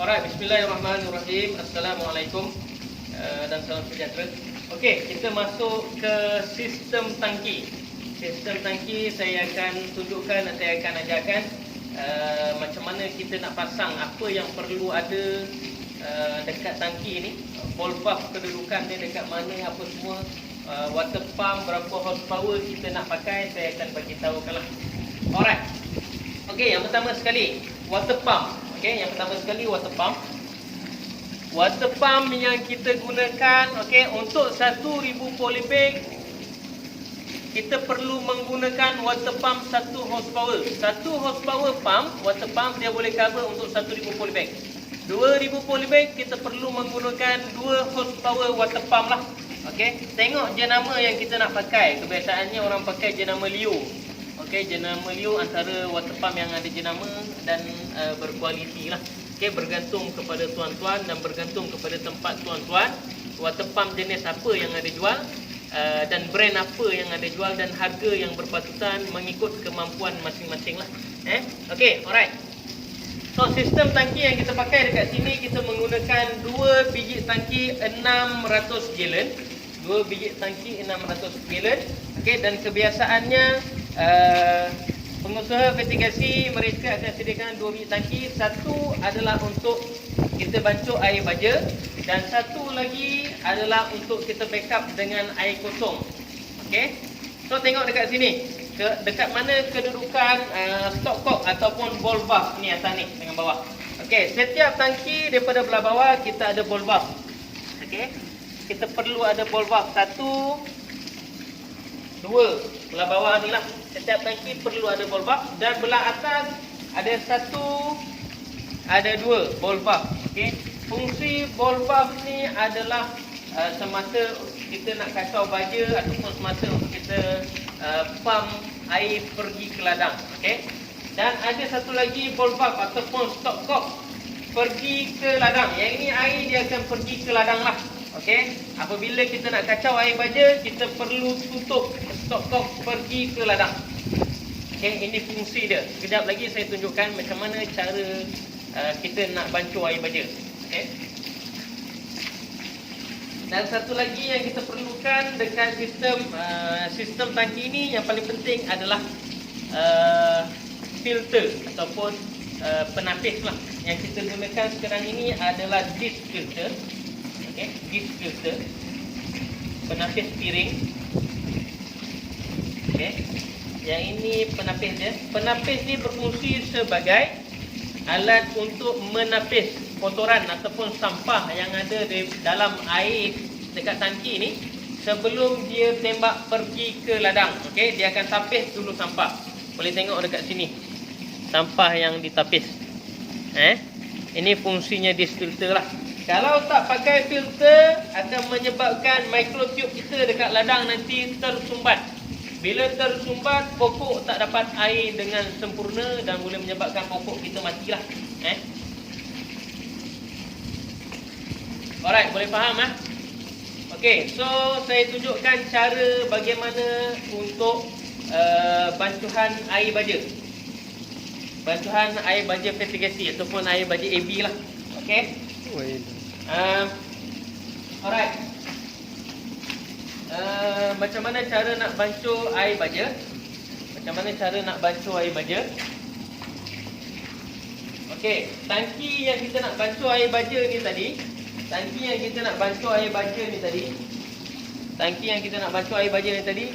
Alright, bismillahirrahmanirrahim. Assalamualaikum dan salam sejahtera. Okey, kita masuk ke sistem tangki. Sistem tangki saya akan tunjukkan dan saya akan ajarkan macam mana kita nak pasang, apa yang perlu ada dekat tangki ni. Ball valve kedudukan dia dekat mana, apa semua. Water pump, berapa horsepower kita nak pakai, saya akan bagi tahukanlah. Alright. Okey, yang pertama sekali water pump. Okey, yang pertama sekali water pump. Water pump yang kita gunakan, okey, untuk 1000 polybag kita perlu menggunakan water pump 1 horsepower. 1 horsepower pump, water pump dia boleh cover untuk 1000 polybag. 2000 polybag kita perlu menggunakan 2 horsepower water pump lah. Okey, tengok jenama yang kita nak pakai. Kebiasaannya orang pakai jenama Leo. Okey, jenama Leo antara water pump yang ada jenama dan berkualiti lah. Okey, bergantung kepada tuan-tuan dan bergantung kepada tempat tuan-tuan, water pump jenis apa yang ada jual dan brand apa yang ada jual dan harga yang berpatutan mengikut kemampuan masing-masing lah. Okey, alright. So, sistem tangki yang kita pakai dekat sini, kita menggunakan 2 biji tangki 600 gallon. 2 biji tangki 600 gallon. Okey, dan kebiasaannya pengusaha vertigasi mereka akan sediakan 2 biji tangki. Satu adalah untuk kita bancuh air baja dan satu lagi adalah untuk kita backup dengan air kosong. Okey. So, tengok dekat sini. Dekat mana kedudukan stopcock ataupun ball valve ni atas ni dengan bawah. Okey, setiap tangki daripada belah bawah kita ada ball valve. Okey. Kita perlu ada ball valve 1, 2 belah bawah ni lah. Setiap tangki perlu ada ball valve dan belah atas ada 1, ada 2 ball valve. Okey. Fungsi ball valve ni adalah semasa kita nak kacau baja ataupun semasa untuk kita pump air pergi ke ladang. Okey. Dan ada satu lagi ball valve ataupun stopcock pergi ke ladang. Yang ini air dia akan pergi ke ladang lah. Okey. Apabila kita nak kacau air baja, kita perlu tutup stopcock pergi ke ladang. Okey, ini fungsi dia. Sekejap lagi saya tunjukkan macam mana cara kita nak bancuh air baja. Okey. Dan satu lagi yang kita perlukan dekat sistem tangki ini yang paling penting adalah filter ataupun penapis lah. Yang kita gunakan sekarang ini adalah disc filter. Okey, disc filter. Penapis piring. Okey. Yang ini penapis dia. Penapis ni berfungsi sebagai alat untuk menapis kotoran ataupun sampah yang ada di dalam air dekat tangki ni sebelum dia tembak pergi ke ladang. Okey, dia akan tapis dulu sampah. Boleh tengok dekat sini. Sampah yang ditapis. Ini fungsinya disc filter lah. Kalau tak pakai filter akan menyebabkan microtube kita dekat ladang nanti tersumbat. Bila tersumbat, pokok tak dapat air dengan sempurna dan boleh menyebabkan pokok kita matilah. Alright, boleh faham Okey, so saya tunjukkan cara bagaimana untuk bancuhan air baja. Bancuhan air baja vertigasi ataupun air baja AB lah. Okey. Alright. Macam mana cara nak bancuh air baja? Macam mana cara nak bancuh air baja? Okey, tangki yang kita nak bancuh air baja ni tadi,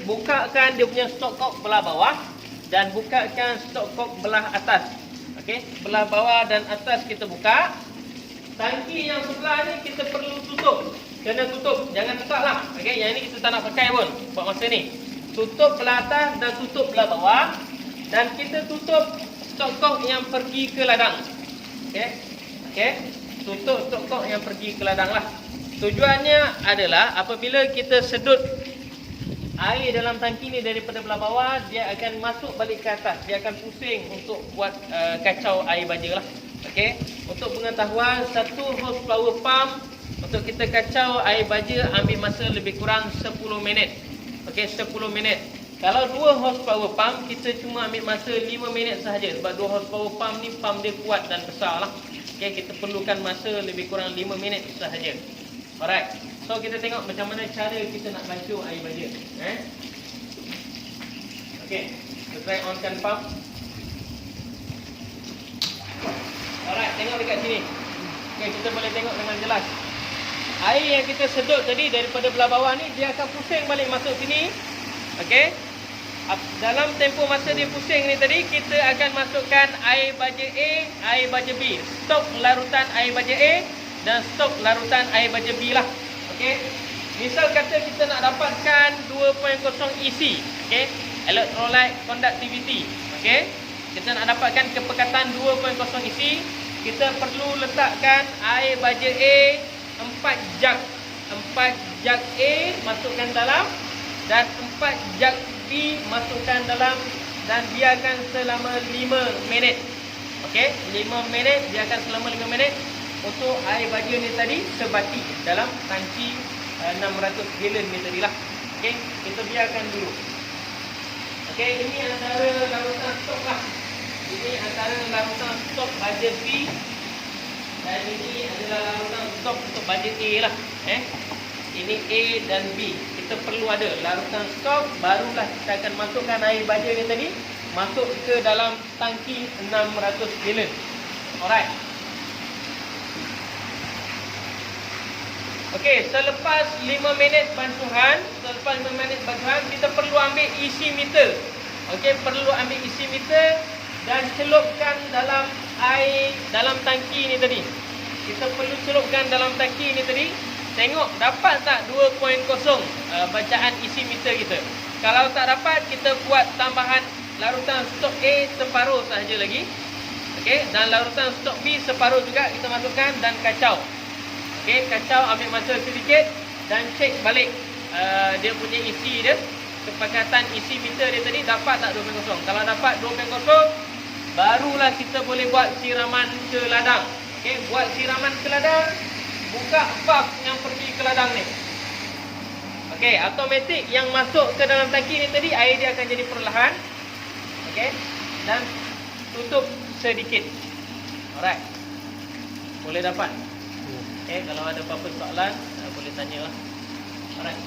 bukakan dia punya stopcock belah bawah dan bukakan stopcock belah atas. Okey, belah bawah dan atas kita buka. Tangki yang sebelah ni kita perlu tutup. Kena tutup, jangan buka lah. Okey, yang ni kita tak nak pakai pun buat masa ni. Tutup belah atas dan tutup belah bawah dan kita tutup stopcock yang pergi ke ladang. Okey, tutup stopcock yang pergi ke ladang lah. Tujuannya adalah apabila kita sedut air dalam tangki ni daripada belah bawah, dia akan masuk balik ke atas. Dia akan pusing untuk buat kacau air baja lah. Okey, untuk pengetahuan, 1 horsepower pump untuk kita kacau air baja ambil masa lebih kurang 10 minit. Okey, 10 minit. Kalau 2 horsepower pump, kita cuma ambil masa 5 minit sahaja. Sebab 2 horsepower pump ni, pump dia kuat dan besar lah. Okey, kita perlukan masa lebih kurang 5 minit sahaja. Alright. So kita tengok macam mana cara kita nak basuh air baja. Okey, kita try onkan pump. Alright, tengok dekat sini. Okey, kita boleh tengok dengan jelas. Air yang kita sedut tadi daripada belah bawah ni, dia akan pusing balik masuk sini. Okey. Dalam tempoh masa dia pusing ni tadi, kita akan masukkan air baja A, air baja B. Stok larutan air baja A dan stok larutan air baja B lah. Okey. Misal kata kita nak dapatkan 2.0 EC, okey, electrolyte conductivity. Okey. Kita nak dapatkan kepekatan 2.0 EC, kita perlu letakkan air baja A 4 jug. 4 jug A masukkan dalam dan 4 jug B masukkan dalam dan biarkan selama 5 minit. Okey, 5 minit, biarkan selama 5 minit untuk air baja ni tadi sebati dalam tangki 600 gallon ni tadilah. Okey, kita biarkan dulu. Okey, ini antara larutan stok lah. Ini antara larutan stok baja B dan ini adalah larutan stok untuk baja A lah. Ini A dan B. Kita perlu ada larutan stok, barulah kita akan masukkan air baja ni tadi masuk ke dalam tangki 600 gallon. Alright. Okey, selepas 5 minit bantuhan, kita perlu ambil isi meter. Okey, perlu ambil isi meter dan celupkan dalam air dalam tangki ni tadi. Kita perlu celupkan dalam tangki ni tadi. Tengok dapat tak 2.0 bacaan isi meter kita. Kalau tak dapat, kita buat tambahan larutan stok A separuh sahaja lagi. Okey, dan larutan stok B separuh juga kita masukkan dan kacau. Okey, kacau, ambil masa sedikit dan cek balik dia punya isi dia. Kepekatan isi meter dia tadi dapat tak 2.0. Kalau dapat 2.0, barulah kita boleh buat siraman ke ladang. Okey, buat siraman ke ladang. Buka valve yang pergi ke ladang ni. Okey, automatik yang masuk ke dalam tangki ni tadi, air dia akan jadi perlahan. Okey, dan tutup sedikit. Alright. Boleh dapat. Okey, kalau ada apa-apa soalan, boleh tanya lah. Alright.